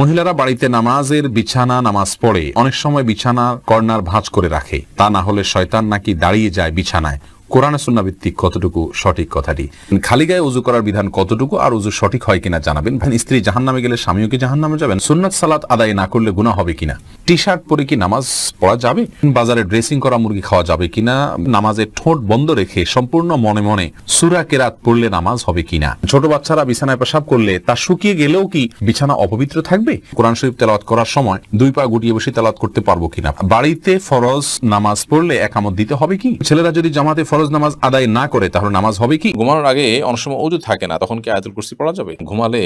মহিলারা বাড়িতে নামাজের বিছানা নামাজ পড়ে অনেক সময় বিছানা কর্নার ভাঁজ করে রাখে, তা না হলে শয়তান নাকি দাঁড়িয়ে যায় বিছানায়। কোরআন সুন্নাহ ভিত্তিক কতটুকু সঠিক কথাটি? খালি গায়ে উযু করার বিধান কতটুকু আর উযু সঠিক হয় কিনা জানাবেন। স্ত্রী জাহান্নামে গেলে স্বামীও কি জাহান্নামে যাবেন? সুন্নাত সালাত আদায় না করলে গুনাহ হবে কিনা? টি শার্ট পরে কি নামাজ পড়া যাবে? বাজারে ড্রেসিং করা মুরগি খাওয়া যাবে কিনা? নামাজে ঠোঁট বন্ধ রেখে সম্পূর্ণ মনে মনে সূরা কেরাত পড়লে নামাজ হবে কিনা? ছোট বাচ্চারা বিছানায় পেশাব করলে তা শুকিয়ে গেলেও কি বিছানা অপবিত্র থাকবে? কোরআন শরীফ তেলাওয়াত করার সময় দুই পা গুটিয়ে বসে তেলাওয়াত করতে পারবো কিনা? বাড়িতে ফরজ নামাজ পড়লে একামত দিতে হবে কি? ছেলেরা যদি জামাতে ফরজ নামাজ আদায় না করে তাহলে নামাজ হবে কি? ঘুমানোর আগে অনেক সময় ওযু থাকে না, তখন কি আয়াতুল কুরসি পড়া যাবে? ঘুমালে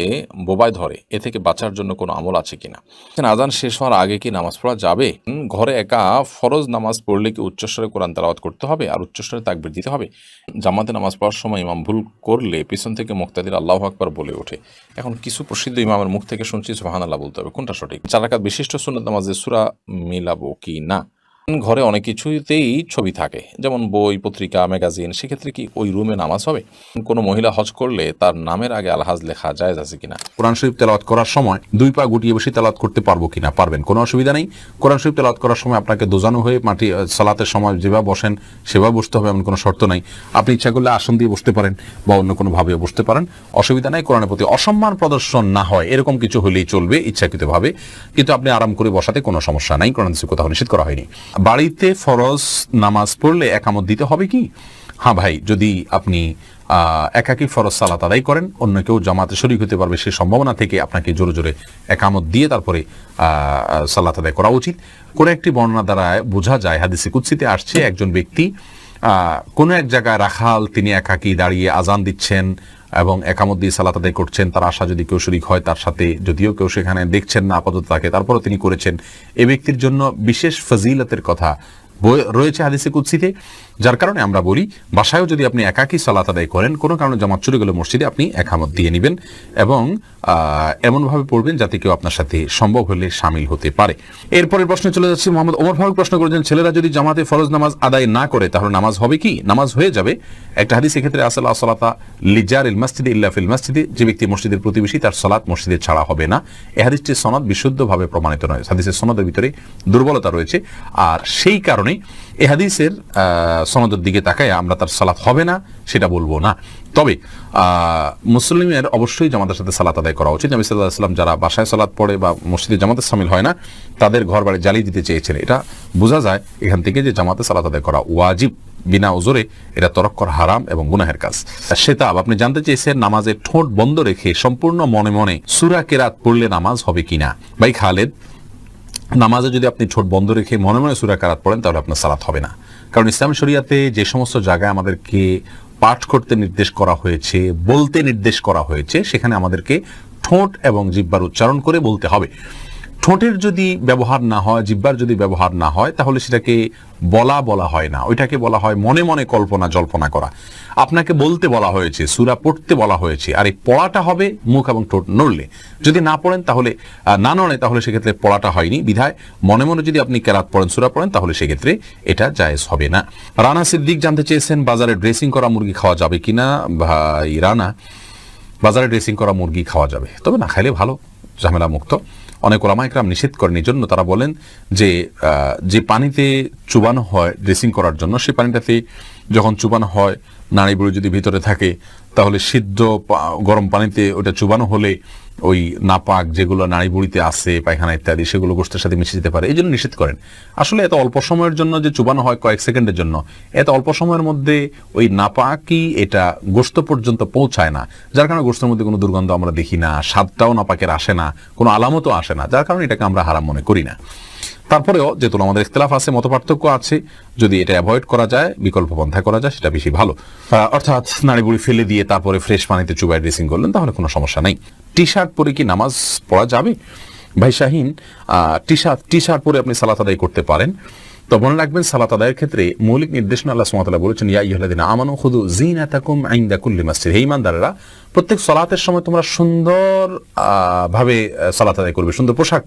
বোবায় ধরে, এ থেকে বাঁচার জন্য কোনো আমল আছে কিনা? আযান শেষ হওয়ার আগে কি নামাজ পড়া যাবে? ঘরে একা ফরজ নামাজ পড়লে কি উচ্চস্বরে কোরআন তেলাওয়াত করতে হবে আর উচ্চস্বরে তাকবীর দিতে হবে? জামাতে নামাজ পড়ার সময় ইমাম ভুল করলে পিছন থেকে মুক্তাদির আল্লাহু আকবার বলে ওঠে। এখন কিছু প্রসিদ্ধ ইমামের মুখ থেকে শুনছি সুবহানাল্লাহ বলতে হবে, কোনটা সঠিক? 4 রাকাত বিশিষ্ট সুন্নাত নামাজে সূরা মিলাবো কি না? ঘরে অনেক কিছুতেই ছবি থাকে, যেমন বই, পত্রিকা, ম্যাগাজিন, সেক্ষেত্রে কি ওই রুমে নামাজ হবে? কোনো মহিলা হজ করলে তার নামের আগে আলহাজ লেখা জায়েজ আছে কিনা? কোরআন শরীফ তেলাওয়াত করার সময় দুই পা গুটিয়ে বসে তেলাওয়াত করতে পারবো কিনা? পারবেন, কোনো অসুবিধা নেই। কোরআন শরীফ তেলাওয়াত করার সময় আপনাকে দোজানো হয়ে মাটি সালাতের সময় যেভাবে বসেন সেভাবে বসতে হবে এমন কোনো শর্ত নাই। আপনি ইচ্ছা করলে আসন দিয়ে বসতে পারেন বা অন্য কোনো ভাবেও বসতে পারেন, অসুবিধা নাই। কোরআনের প্রতি অসম্মান প্রদর্শন না হয় এরকম কিছু হলেই চলবে ইচ্ছাকৃতভাবে, কিন্তু আপনি আরাম করে বসাতে কোনো সমস্যা নাই, কোরআন থেকে কোথাও নিষেধ করা হয়নি। বাড়িতে ফরজ নামাজ পড়লে একামত দিতে হবে কি? হ্যাঁ ভাই, যদি আপনি একাকী ফরজ সালাত আদায় করেন, অন্য কেউ জামাতে শরীক হতে পারবে সেই সম্ভাবনা থেকে আপনাকে জোরে জোরে একামত দিয়ে তারপরে সালাত আদায় করা উচিত। কোন একটি বর্ণনা দ্বারা বোঝা যায়, হাদিসে কুদসিতে আসছে, একজন ব্যক্তি কোনো এক জায়গায় রাখাল, তিনি একাকী দাঁড়িয়ে আজান দিচ্ছেন এবং একামত দিয়ে সালাত আদায় করছেন। তার আশা যদি কেউ শরীক হয় তার সাথে, যদিও কেউ সেখানে দেখছেন না আপাতত তাকে, তারপরও তিনি করেছেন। এ ব্যক্তির জন্য বিশেষ ফজিলতের কথা রয়েছে হাদিসে কুদসিতে, যার কারণে আমরা বলি বাসায়ও যদি আপনি একাকী সালাত আদায় করেন, কোনো কারণে জামাত চলে গেলে মসজিদে আপনি একামত দিয়ে নেবেন এবং এমনভাবে পড়বেন যাতে কেউ আপনার সাথে সম্ভব হলে শামিল হতে পারে। এরপরের প্রশ্নে চলে যাচ্ছি। মোহাম্মদ ওমর ফারুক প্রশ্ন করেছেন, ছেলেরা যদি জামাতে ফরজ নামাজ আদায় না করে তাহলে নামাজ হবে কি? নামাজ হয়ে যাবে। একটা হাদিস এক্ষেত্রে আছে, লা সালাতা লিজারিল মসজিদে ইল্লা ফিল মসজিদে, যে ব্যক্তি মসজিদের প্রতিবেশী তার সালাত মসজিদে ছাড়া হবে না। এই হাদিসটির সনদ বিশুদ্ধভাবে প্রমাণিত নয়, হাদিসের সনদের ভিতরে দুর্বলতা রয়েছে, আর সেই কারণে এই হাদিসের সনদের দিকে তাকায় আমরা তার সালাত হবে না সেটা বলবো না। তবে মুসলিমের অবশ্যই জামাতের সাথে সালাত আদায় করা উচিত। নবী সাল্লাল্লাহু আলাইহি ওয়াসাল্লাম যারা বাসায় সালাত পড়ে বা মসজিদে জামাতে শামিল হয় না তাদের ঘর বাড়ি জ্বালিয়ে দিতে চেয়েছেন। এটা বোঝা যায় এখান থেকে যে জামাতে সালাত আদায় করা ওয়াজিব, বিনা ওজরে এটা তরক করা হারাম এবং গুনাহের কাজ। সেতাব আপনি জানতে চেয়েছেন, নামাজে ঠোঁট বন্ধ রেখে সম্পূর্ণ মনে মনে সূরা কেরাত পড়লে নামাজ হবে কিনা? ভাই খালেদ, নামাজে যদি আপনি ঠোঁট বন্ধ রেখে মনে মনে সূরা কেরাত পড়েন তাহলে আপনার সালাত হবে না। কারণ ইসলাম শরিয়াতে যে সমস্ত জায়গায় আমাদেরকে পাঠ করতে নির্দেশ করা হয়েছে, বলতে নির্দেশ করা হয়েছে, সেখানে আমাদেরকে ঠোঁট এবং জিহ্বার উচ্চারণ করে বলতে হবে। ঠোঁটের যদি ব্যবহার না হয়, জিহ্বার যদি ব্যবহার না হয়, তাহলে সেটাকে বলা হয় না, ওইটাকে বলা হয় মনে মনে কল্পনা জল্পনা করা। আপনাকে বলতে বলা হয়েছে, সূরা পড়তে বলা হয়েছে, আর এই পড়াটা হবে মুখ এবং ঠোঁট নড়লে। যদি না পড়েন তাহলে, না নড়ে তাহলে সেক্ষেত্রে পড়াটা হয়নি। বিধায় মনে মনে যদি আপনি কেরাত পড়েন, সূরা পড়েন, তাহলে সেক্ষেত্রে এটা জায়েজ হবে না। রানা সিদ্দিক জানতে চেয়েছেন, বাজারে ড্রেসিং করা মুরগি খাওয়া যাবে কিনা? ভাই রানা, বাজারে ড্রেসিং করা মুরগি খাওয়া যাবে, তবে না খাইলে ভালো, ঝামেলা মুক্ত। অনেক ওলামা ইকরাম নিষেধ করেন, এই জন্য তারা বলেন যে পানিতে চুবানো হয় ড্রেসিং করার জন্য, সেই পানিটাতে যখন চুবানো হয় নাড়ি বুড়ি যদি ভিতরে থাকে, তাহলে সিদ্ধ গরম পানিতে ওটা চুবানো হলে ওই নাপাক যেগুলো নাড়ি বুড়িতে আছে, পায়খানা ইত্যাদি, সেগুলো গোশতের সাথে মিশে যেতে পারে, এই জন্য নিষেধ করেন। আসলে এত অল্প সময়ের জন্য যে চুবানো হয় কয়েক সেকেন্ডের জন্য, এত অল্প সময়ের মধ্যে ওই নাপাকই এটা গোশত পর্যন্ত পৌঁছায় না, যার কারণে গোশতের মধ্যে কোনো দুর্গন্ধ আমরা দেখি না, স্বাদটাও নাপাকের আসে না, কোনো আলামতও আসে না, যার কারণে এটাকে আমরা হারাম মনে করি না। তারপরেও যেহেতু আমাদের ইখতিলাফ আছে, মতপার্থক্য আছে, যদি এটা অ্যাভয়েড করা যায়, বিকল্প পন্থা করা যায়, সেটা বেশি ভালো। অর্থাৎ নাড়িবুড়ি ফেলে দিয়ে তারপরে ফ্রেশ পানিতে চুবাই ড্রেসিং করলেন, তাহলে কোনো সমস্যা নেই। টি শার্ট পরে কি নামাজ পড়া যাবে? ভাই শাহিন, টি শার্ট পরে আপনি সালাত আদায় করতে পারেন, তো মনে রাখবেন সালাত আদায়ের ক্ষেত্রে মৌলিক নির্দেশনা আল্লাহ সুবহানাহু ওয়া তাআলা বলেছেন, ইয়া আইয়ুহাল্লাযীনা আমানু খুযু যিনাতাকুম ইনদা কুল্লি মাসজিদ। হে ঈমানদাররা, প্রত্যেক সালাতের সময় তোমরা সুন্দর ভাবে সালাত আদায় করবে, সুন্দর পোশাক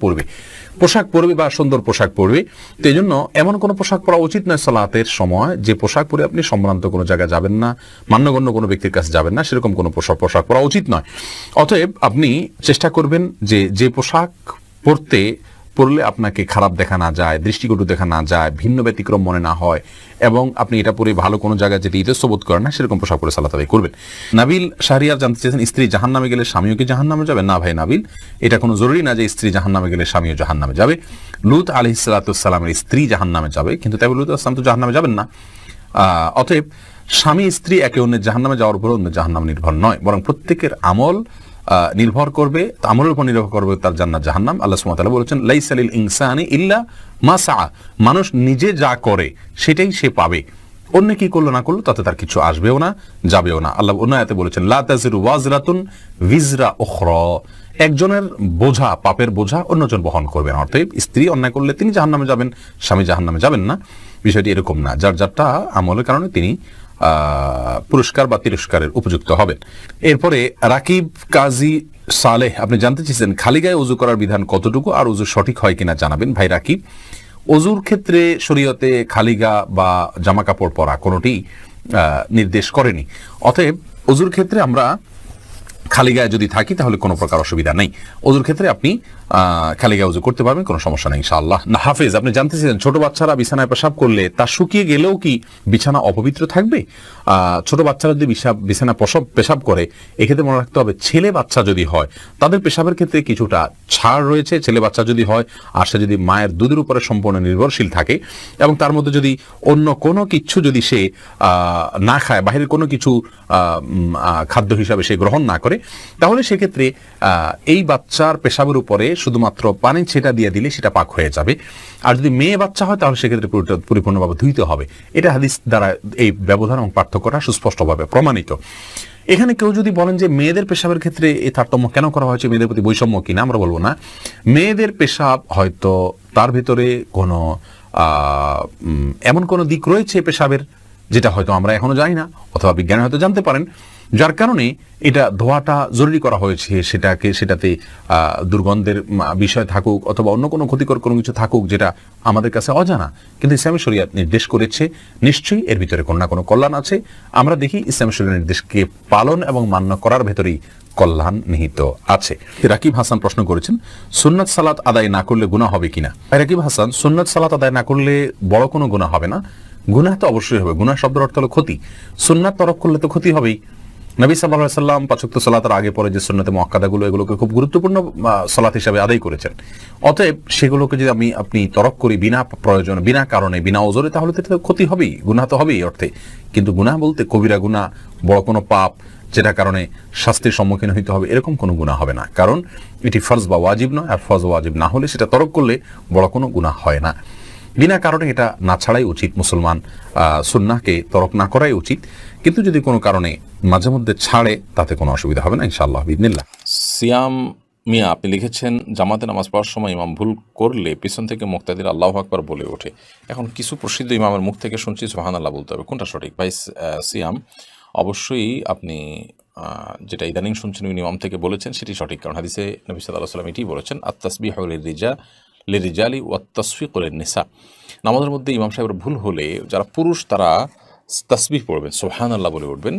পরবে বা সুন্দর পোশাক পরবে। তো এই জন্য এমন কোনো পোশাক পরা উচিত নয় সালাতের সময় যে পোশাক পরে আপনি সম্ভ্রান্ত কোনো জায়গায় যাবেন না, মান্যগণ্য কোনো ব্যক্তির কাছে যাবেন না, সেরকম কোনো পোশাক পরা উচিত নয়। অতএব আপনি চেষ্টা করবেন যে পোশাক পরলে আপনাকে খারাপ দেখা না যায়, দৃষ্টিকটু দেখা না যায়, ভিন্ন ব্যতিক্রম মনে না হয়, এবং আপনি এটা পরে ভালো কোনো জায়গায় যেতে ইতস্ত বোধ করেন না, সেরকম পোশাক পরে সালাত আদায় করবেন। নাবিল শাহরিয়ার জানতে চেয়েছেন, স্ত্রী জাহান্নামে গেলে স্বামীও কি জাহান্নামে যাবে? না ভাই নাবিল, এটা কোনো জরুরি না যে স্ত্রী জাহান্নামে গেলে স্বামীও জাহান্নামে যাবে। লূত আলাইহিস সালাতু ওয়াস সালামের স্ত্রী জাহান্নামে যাবে, কিন্তু তাই লূত আলাইহিস সালাম তো জাহান্নামে যাবেন না। অতএব স্বামী স্ত্রী একে অন্যের জাহান্নামে যাওয়ার উপর অন্য জাহান্নাম নির্ভর নয়, বরং প্রত্যেকের আমল নির্ভর করবে, আমলের উপর নির্ভর করবে তার জান্নাত জাহান্নাম। আল্লাহ সুবহানাহু ওয়া তাআলা বলেছেন, লাইসা লিল ইনসানি ইল্লা মা সাআ, মানুষ নিজে যা করে সেটাই সে পাবে, অন্য কি করলো না করলো তাতে তার কিছু আসবেও না, যাবেও না। আল্লাহ অন্য আয়াতে বলেছেন, লা তাজিরু ওয়াজরাতুন ভিজরা উখরা, একজনের বোঝা, পাপের বোঝা অন্যজন বহন করবেন। অর্থাৎ স্ত্রী অন্যায় করলে তিনি জাহান্নামে যাবেন, স্বামী জাহান্নামে যাবেন না। বিষয়টি এরকম না, যার যারটা আমলের কারণে তিনি পুরস্কার বা তিরস্কারের উপযুক্ত হবেন। এরপরে রাকিব কাজী সালেহ, আপনি জানতে চেয়েছেন খালি গায়ে ওযু করার বিধান কতটুকু আর ওযু সঠিক হয় কিনা জানাবেন। ভাই রাকিব, ওযুর ক্ষেত্রে শরীয়তে খালি গা বা জামা কাপড় পরা কোনোটি নির্দেশ করেনি। অতএব ওযুর ক্ষেত্রে আমরা খালি গায়ে যদি থাকি তাহলে কোনো প্রকার অসুবিধা নেই। ওযুর ক্ষেত্রে আপনি খালি গায়ে ওযু করতে পারবেন, কোনো সমস্যা নেই ইনশাআল্লাহ। না হাফেজ, আপনি জানতে চেয়েছেন ছোট বাচ্চারা বিছানায় পেশাব করলে তা শুকিয়ে গেলেও কি বিছানা অপবিত্র থাকবে? ছোট বাচ্চারা যদি বিছানা পেশাব করে, এক্ষেত্রে মনে রাখতে হবে ছেলে বাচ্চা যদি হয় তাদের পেশাবের ক্ষেত্রে কিছুটা ছাড় রয়েছে। ছেলে বাচ্চা যদি হয় আর সে যদি মায়ের দুধের উপরে সম্পূর্ণ নির্ভরশীল থাকে এবং তার মধ্যে যদি অন্য কোনো কিছু যদি সে না খায়, বাহিরের কোনো কিছু খাদ্য হিসাবে সে গ্রহণ না করে, তাহলে সেক্ষেত্রে এই বাচ্চার পেশাবের উপরে শুধুমাত্র পানি ছেটা দিয়ে দিলে সেটা পাক হয়ে যাবে। আর যদি মেয়ে বাচ্চা হয় তাহলে সেক্ষেত্রে পরিপূর্ণভাবে ধুইতে হবে। এটা হাদিস দ্বারা এই ব্যবধান এবং পার্থক্যটা সুস্পষ্টভাবে প্রমাণিত। এখানে কেউ যদি বলেন যে মেয়েদের পেশাবের ক্ষেত্রে এই তারতম্য কেন করা হয়েছে, মেয়েদের প্রতি বৈষম্য কিনা, আমরা বলবো না। মেয়েদের পেশাব হয়তো তার ভিতরে কোনো এমন কোনো দিক রয়েছে পেশাবের যেটা হয়তো আমরা এখনো জানি না, অথবা বিজ্ঞানী হয়তো জানতে পারেন, যার কারণে এটা ধোয়াটা জরুরি করা হয়েছে। সেটাতে দুর্গন্ধের বিষয় থাকুক অথবা অন্য কোনো ক্ষতিকর কোনো কিছু থাকুক যেটা আমাদের কাছে অজানা, কিন্তু ইসলামী শরীয়ত নির্দেশ করেছে, নিশ্চয়ই এর ভিতরে কোনো না কোনো কল্যাণ আছে। আমরা দেখি ইসলামী শরীয়ত নির্দেশকে পালন এবং মান্য করার ভেতরেই কল্যাণ নিহিত আছে। রাকিব হাসান প্রশ্ন করেছেন, সুন্নাত সালাত আদায় না করলে গুনাহ হবে কিনা? রাকিব হাসান, সুন্নাত সালাত আদায় না করলে বড় কোনো গুনাহ হবে না। গুনাহ তো অবশ্যই হবে, গুনাহ শব্দের অর্থ হলো ক্ষতি। সুন্নাত তরক করলে তো ক্ষতি হবেই। নবী সাল্লাল্লাহু আলাইহি সাল্লাম পাঁচ ওয়াক্ত সালাতের আগে পরে যে সুন্নতে মুআক্কাদাগুলো, এগুলোকে খুব গুরুত্বপূর্ণ সালাত হিসেবে আদায় করেছেন। অতএব সেগুলোকে যদি আপনি তরক করি বিনা প্রয়োজনে, বিনা কারণে, বিনা ওজরে, তাহলে তো ক্ষতি হবেই, গুনাহ তো হবেই অর্থে। কিন্তু গুনাহ বলতে কবিরা গুনাহ, বড় কোনো পাপ যেটা কারণে শাস্তির সম্মুখীন হইতে হবে, এরকম কোনো গুনাহ হবে না। কারণ এটি ফরজ বা ওয়াজিব নয়, আর ফরজ ওয়াজিব না হলে সেটা তরক করলে বড় কোনো গুনাহ হয় না। বিনা কারণে এটা না ছাড়াই উচিত, মুসলমান সুন্নাহকে তরক না করাই উচিত। কিন্তু যদি কোনো কারণে মাঝে মধ্যে ছাড়ে তাতে কোনো অসুবিধা হবে না ইনশাআল্লাহ বিইذনিল্লাহ। সিয়াম মিয়া, আপনি লিখেছেন জামাতে নামাজ পড়ার সময় ইমাম ভুল করলে পিছন থেকে মুক্তাদির আল্লাহু আকবার বলে ওঠে। এখন কিছু প্রসিদ্ধ ইমামের মুখ থেকে শুনছি সুবহানাল্লাহ বলতে হবে, কোনটা সঠিক? ভাই সিয়াম, অবশ্যই আপনি যেটা ইদানিং শুনছেন ইমাম থেকে বলেছেন সেটি সঠিক, কারণ হাদিসে নবী সাল্লাল্লাহু আলাইহি ওয়াসাল্লাম এটি বলেছেন, আত-তাসবিহু লিরিজালি ওয়াত তাসফিকু লিন-নিসা। নামাজের মধ্যে ইমাম সাহেবের ভুল হলে যারা পুরুষ তারা তাসবিহ পড়বেন, সুবহানাল্লাহ বলে উঠবেন।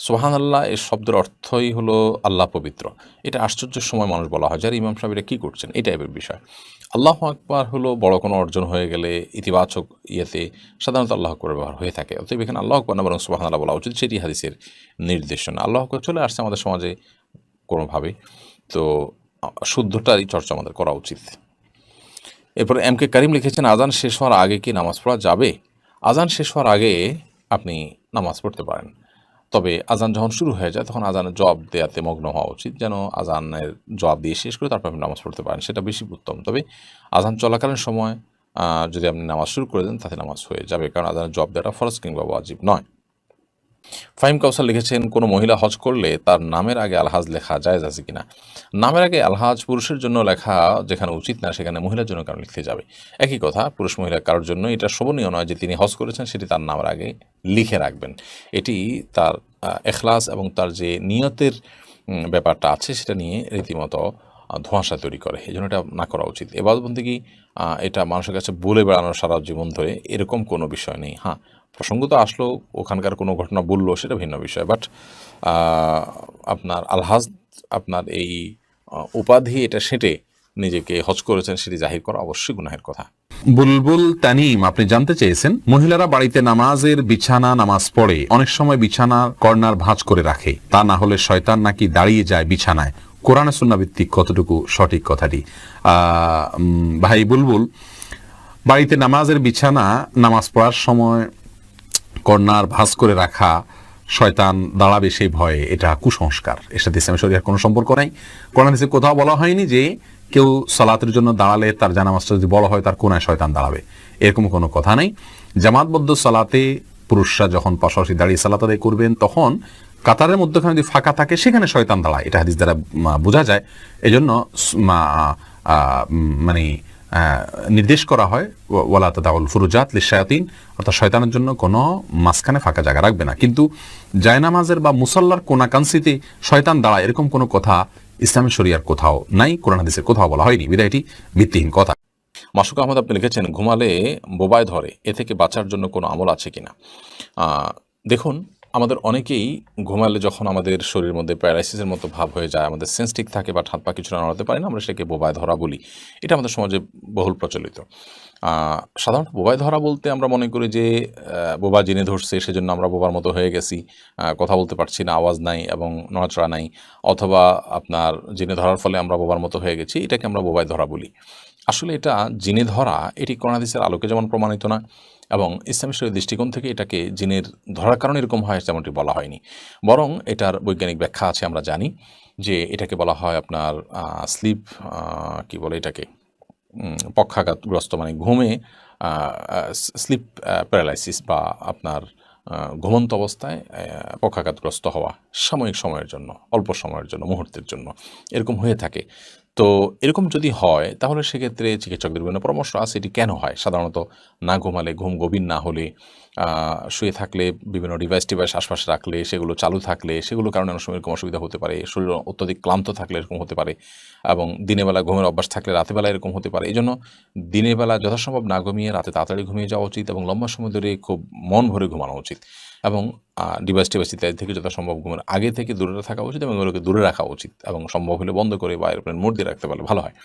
সুবহানাল্লাহ এর শব্দের অর্থই হলো আল্লাহ পবিত্র। এটা আশ্চর্যের সময় মানুষ বলা হয় যারা ইমাম সাহেব এটা কী করছেন, এই টাইপের বিষয়। আল্লাহু আকবার হলো বড় কোনো অর্জন হয়ে গেলে ইতিবাচক ইয়েতে সাধারণত আল্লাহু আকবার ব্যবহার হয়ে থাকে। অতএব এখানে আল্লাহু আকবার না বরং সুবহানাল্লাহ বলা উচিত, সেটি হাদিসের নির্দেশনা। আল্লাহু আকবার চলে আসছে আমাদের সমাজে কোনোভাবে, তো শুদ্ধটারই চর্চা আমাদের করা উচিত। এরপরে এম কে করিম লিখেছেন, আজান শেষ হওয়ার আগে কি নামাজ পড়া যাবে? আজান শেষ হওয়ার আগে আপনি নামাজ পড়তে পারেন, তবে আজান যখন শুরু হয়ে যায় তখন আজানের জবাব দেওয়াতে মগ্ন হওয়া উচিত, যেন আজানের জবাব দিয়ে শেষ করে তারপর আপনি নামাজ পড়তে পারেন, সেটা বেশি উত্তম। তবে আজান চলাকালীন সময় যদি আপনি নামাজ শুরু করে দেন তাতে নামাজ হয়ে যাবে, কারণ আজানের জবাব দেওয়াটা ফরজ কিংবা ওয়াজিব নয়। ফাহিম কাউসার লিখেছেন, কোনো মহিলা হজ করলে তার নামের আগে আলহাজ লেখা জায়েজ আছে কিনা? নামের আগে আলহাজ পুরুষের জন্য লেখা যেখানে উচিত না, সেখানে মহিলার জন্য কারণ লিখতে যাবে? একই কথা, পুরুষ মহিলা কারোর জন্য এটা শোভনীয় নয় যে তিনি হজ করেছেন সেটি তার নামের আগে লিখে রাখবেন। এটি তার এখলাস এবং তার যে নিয়তের ব্যাপারটা আছে সেটা নিয়ে রীতিমতো ধোঁয়াশা তৈরি করে। এই জন্য এটা না করা উচিত। এবাদতবন্দেগী এটা মানুষের কাছে বলে বেড়ানোর সারা জীবন ধরে এরকম কোনো বিষয় নেই। হ্যাঁ, প্রসঙ্গ তো আসলো, ওখানকার কোনো ঘটনা বললো, সেটা ভিন্ন বিষয়। বাট আপনার আলহাজ, আপনার এই উপাধি এটা সেটে নিজেকে হজ করেছেন সেটি জাহির করা অবশ্যই গুনাহের কথা। বুলবুল তানিম আপনি জানতে চেয়েছেন, মহিলারা বাড়িতে নামাজের বিছানা নামাজ পড়ে অনেক সময় বিছানার কর্নার ভাঁজ করে রাখে, তা না হলে শয়তান নাকি দাঁড়িয়ে যায় বিছানায়, কোরআনে সুন্নাহ ভিত্তিক কতটুকু সঠিক কথাটি? ভাই বুলবুল, বাড়িতে নামাজের বিছানা নামাজ পড়ার সময় কর্নার ভাঁজ করে রাখা, শয়তান দাঁড়াবে সেই ভয়ে, এটা কুসংস্কার। এর সাথে ইসলামের শরীয়তের কোনো সম্পর্ক নাই। কোরআন হাদিসে কোথাও বলা হয়নি যে কেউ সালাতের জন্য দাঁড়ালে তার জানামাজটা যদি বড় হয় তার কোনায় শয়তান দাঁড়াবে, এরকম কোনো কথা নেই। জামাতবদ্ধ সালাতে পুরুষরা যখন পাশাপাশি দাঁড়িয়ে সালাত আদায় করবেন তখন কাতারের মধ্যখানে যদি ফাঁকা থাকে সেখানে শয়তান দাঁড়ায়, এটা হাদিস দ্বারা বোঝা যায়। এজন্য মানে নির্দেশ করা হয় ওয়ালা তাদাউল ফুরুজাত লিশায়াতিন, অর্থাৎ শয়তানের জন্য কোনো মাঝখানে ফাঁকা জায়গা রাখবে না। কিন্তু জায়নামাজের বা মুসাল্লার কোনাকাংশিতে শয়তান দাঁড়ায় এরকম কোনো কথা ইসলামী শরিয়ার কোথাও নাই, কোরআন হাদিসের কোথাও বলা হয়নি, বিধায় এটি ভিত্তিহীন কথা। মাসুক আহমদ আপনি লিখেছেন, ঘুমালে বোবায় ধরে, এ থেকে বাঁচার জন্য কোনো আমল আছে কিনা? দেখুন, আমাদের অনেকেই ঘুমালে যখন আমাদের শরীরের মধ্যে প্যারালাইসিসের মতো ভাব হয়ে যায়, আমাদের সেন্স ঠিক থাকে বা হাত পা কিছু নাড়াতে পারি না, আমরা সেটাকে বোবায় ধরা বলি। এটা আমাদের সমাজে বহুল প্রচলিত। সাধারণত বোবায় ধরা বলতে আমরা মনে করি যে বোবা জিনে ধরছে, সেজন্য আমরা বোবার মতো হয়ে গেছি, কথা বলতে পারছি না, আওয়াজ নাই এবং নড়াচড়া নাই, অথবা আপনার জিনে ধরার ফলে আমরা বোবার মতো হয়ে গেছি, এটাকে আমরা বোবায় ধরা বলি। আসলে এটা জিনে ধরা, এটি কোরআন হাদিসের আলোকে যেমন প্রমাণিত না, এবং ইসলামী শরীয়তের দৃষ্টিকোণ থেকে এটাকে জিনের ধরার কারণে এরকম হয় যেমনটি বলা হয়নি। বরং এটার বৈজ্ঞানিক ব্যাখ্যা আছে। আমরা জানি যে এটাকে বলা হয় আপনার স্লিপ, কি বলে এটাকে, পক্ষাঘাতগ্রস্ত, মানে ঘুমে স্লিপ প্যারালাইসিস, বা আপনার ঘুমন্ত অবস্থায় পক্ষাঘাতগ্রস্ত হওয়া সাময়িক সময়ের জন্য, অল্প সময়ের জন্য, মুহূর্তের জন্য এরকম হয়ে থাকে। তো এরকম যদি হয় তাহলে সেক্ষেত্রে চিকিৎসকদের বিভিন্ন পরামর্শ আছে এটি কেন হয়। সাধারণত না ঘুমালে, ঘুম গভীর না হলে, শুয়ে থাকলে, বিভিন্ন ডিভাইস আশপাশে রাখলে, সেগুলো চালু থাকলে, সেগুলোর কারণে অনেক সময় এরকম অসুবিধা হতে পারে। শরীর অত্যধিক ক্লান্ত থাকলে এরকম হতে পারে, এবং দিনের বেলা ঘুমের অভ্যাস থাকলে রাতের বেলা এরকম হতে পারে। এই জন্য দিনের বেলা যথাসম্ভব না ঘুমিয়ে রাতে তাড়াতাড়ি ঘুমিয়ে যাওয়া উচিত, এবং লম্বা সময় ধরে খুব মন ভরে ঘুমানো উচিত, এবং ডিভাইস ইত্যাদি থেকে যথাসম্ভব ঘুমের আগে থেকে দূরে থাকা উচিত, এবং এগুলোকে দূরে রাখা উচিত, এবং সম্ভব হলে বন্ধ করে বা এরোপ্লেন মোড দিয়ে রাখতে পারলে ভালো হয়।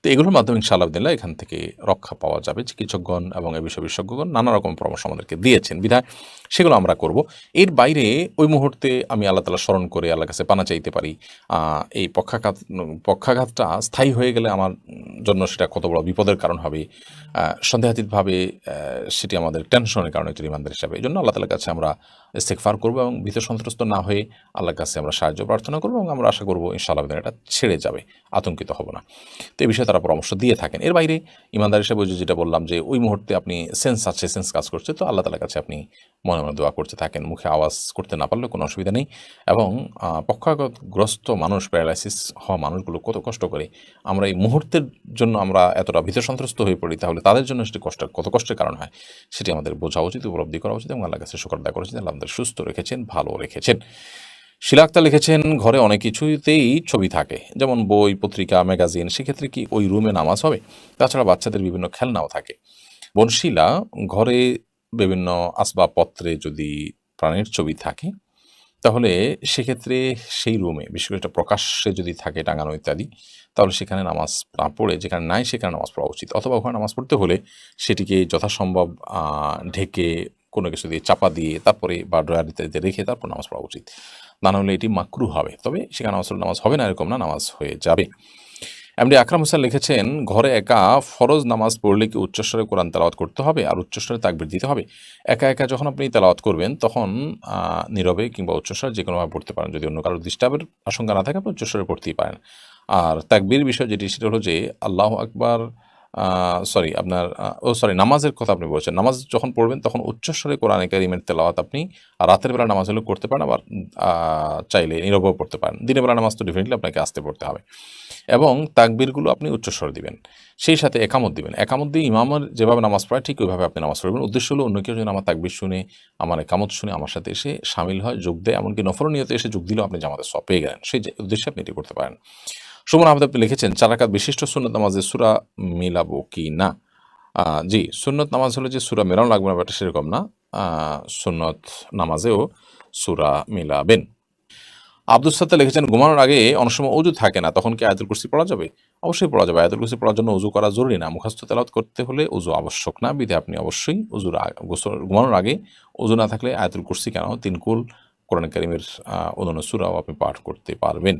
তো এগুলোর মাধ্যমে ইনশাআল্লাহ দিল্লাহ এখান থেকে রক্ষা পাওয়া যাবে। চিকিৎসকগণ এবং এ বিষয়ে বিশেষজ্ঞগণ নানা রকম পরামর্শ আমাদেরকে দিয়েছেন, বিধায় সেগুলো আমরা করব। এর বাইরে ওই মুহূর্তে আমি আল্লাহ তাআলা স্মরণ করে আল্লাহর কাছে পানা চাইতে পারি। এই পক্ষাঘাতটা স্থায়ী হয়ে গেলে আমার জন্য সেটা কত বড় বিপদের কারণ হবে, সন্দেহাতীতভাবে সেটি আমাদের টেনশনের কারণে একটি রিমান্ডার হিসাবে। এই জন্য আল্লাহ তাআলার কাছে আমরা ইস্তেগফার করব, এবং ভীত সন্ত্রস্ত না হয়ে আল্লাহর কাছে আমরা সাহায্য প্রার্থনা করব, এবং আমরা আশা করব ইনশাআল্লাহ এটা ছেড়ে যাবে, আতঙ্কিত হব না। তো এই বিষয়ে তারা পরামর্শ দিয়ে থাকেন। এর বাইরে ইমানদার হিসেবে যেটা বললাম যে ওই মুহূর্তে আপনি সেন্স আছে, সেন্স কাজ করছে, তো আল্লাহ তাআলার কাছে আপনি মনে মনে দোয়া করতে থাকেন, মুখে আওয়াজ করতে না পারলেও কোনো অসুবিধা নেই। এবং পক্ষাঘাতগ্রস্ত মানুষ, প্যারালাইসিস হওয়া মানুষগুলো কত কষ্ট করে, আমরা এই মুহূর্তের জন্য আমরা এতটা ভীত সন্ত্রস্ত হয়ে পড়ি, তাহলে তাদের জন্য সেটি কত কষ্টের কারণ হয় সেটি আমাদের বোঝা উচিত, উপলব্ধি করা উচিত, এবং আল্লাহর কাছে শুকর আদায় করা উচিত। আল্লাহ আমাদের সুস্থ রেখেছেন, ভালো রেখেছেন। শিলা আক্তার লিখেছেন, ঘরে অনেক কিছুতেই ছবি থাকে, যেমন বই, পত্রিকা, ম্যাগাজিন, সেক্ষেত্রে কি ওই রুমে নামাজ হবে? তাছাড়া বাচ্চাদের বিভিন্ন খেলনাও থাকে। বনশীলা, ঘরে বিভিন্ন আসবাবপত্রে যদি প্রাণীর ছবি থাকে তাহলে সেক্ষেত্রে সেই রুমে, বিশেষ করে এটা প্রকাশ্যে যদি থাকে টাঙানো ইত্যাদি, তাহলে সেখানে নামাজ না পড়ে, যেখানে নাই সেখানে নামাজ পড়া উচিত। অথবা ওখানে নামাজ পড়তে হলে সেটিকে যথাসম্ভব ঢেকে কোনো কিছু দিয়ে চাপা দিয়ে তারপরে, বা ড্রয়ার ইত্যাদিতে রেখে তারপর নামাজ পড়া উচিত। না হলে এটি মাকরু হবে। তবে সেখানে নামাজ হবে না এরকম না, নামাজ হয়ে যাবে। এমডি আকরাম হোসেন লিখেছেন, ঘরে একা ফরজ নামাজ পড়লে কি উচ্চস্বরে কোরআন তেলাওয়াত করতে হবে আর উচ্চস্বরে তাকবীর দিতে হবে? একা একা যখন আপনি তেলাওয়াত করবেন তখন নীরবে কিংবা উচ্চস্বরে যে কোনোভাবে পড়তে পারেন, যদি অন্য কারোর ডিস্টার্বের আশঙ্কা না থাকে আপনি উচ্চস্বরে পড়তেই পারেন। আর তাকবীর বিষয় যেটি, সেটা হলো যে আল্লাহু আকবার সরি আপনার নামাজের কথা আপনি বলছেন। নামাজ যখন পড়বেন তখন উচ্চস্বরে কোরআনে কারিমের তেলাওয়াত আপনি রাতের বেলা নামাজ হলেও করতে পারেন, আবার চাইলে নীরবেও পড়তে পারেন। দিনের বেলা নামাজ তো ডেফিনেটলি আপনাকে আস্তে পড়তে হবে এবং তাকবীরগুলো আপনি উচ্চস্বরে দিবেন। সেই সাথে একামত দিবেন। একামত দিয়ে ইমামের যেভাবে নামাজ পড়ায় ঠিক ওইভাবে আপনি নামাজ পড়বেন। উদ্দেশ্য হলো অন্য কেউ যেন আমার তাকবীর শুনে, আমার একামত শুনে আমার সাথে এসে শামিল হয়, যোগ দেয়। এমনকি নফল নিয়তে এসে যোগ দিলেও আপনি জামাতের সওয়াব পেয়ে গেলেন। সেই যে উদ্দেশ্যে আপনি এটি করতে পারেন। সুমন আহমেদ আপনি লিখেছেন 4 রাকাত বিশিষ্ট সুন্নত নামাজে সূরা মিলাবো কি না? জি, সুন্নত নামাজ হলে যে সূরা মেলানো লাগবে না ব্যাপারটা সেরকম না। সুন্নত নামাজেও সূরা মিলাবেন। আব্দুস সাত্তার লিখেছেন ঘুমানোর আগে অনেক সময় অজু থাকে না, তখন কি আয়াতুল কুরসি পড়া যাবে? অবশ্যই পড়া যাবে। আয়াতুল কুরসি পড়ার জন্য অজু করা জরুরি না। মুখস্থ তেলাওয়াত করতে হলে অজু আবশ্যক না। বিধায় আপনি অবশ্যই ঘুমানোর আগে অজু না থাকলে আয়াতুল কুরসি কেন 3 কুল কোরআন কারীমের অন্যান্য সূরাও আপনি পাঠ করতে পারবেন।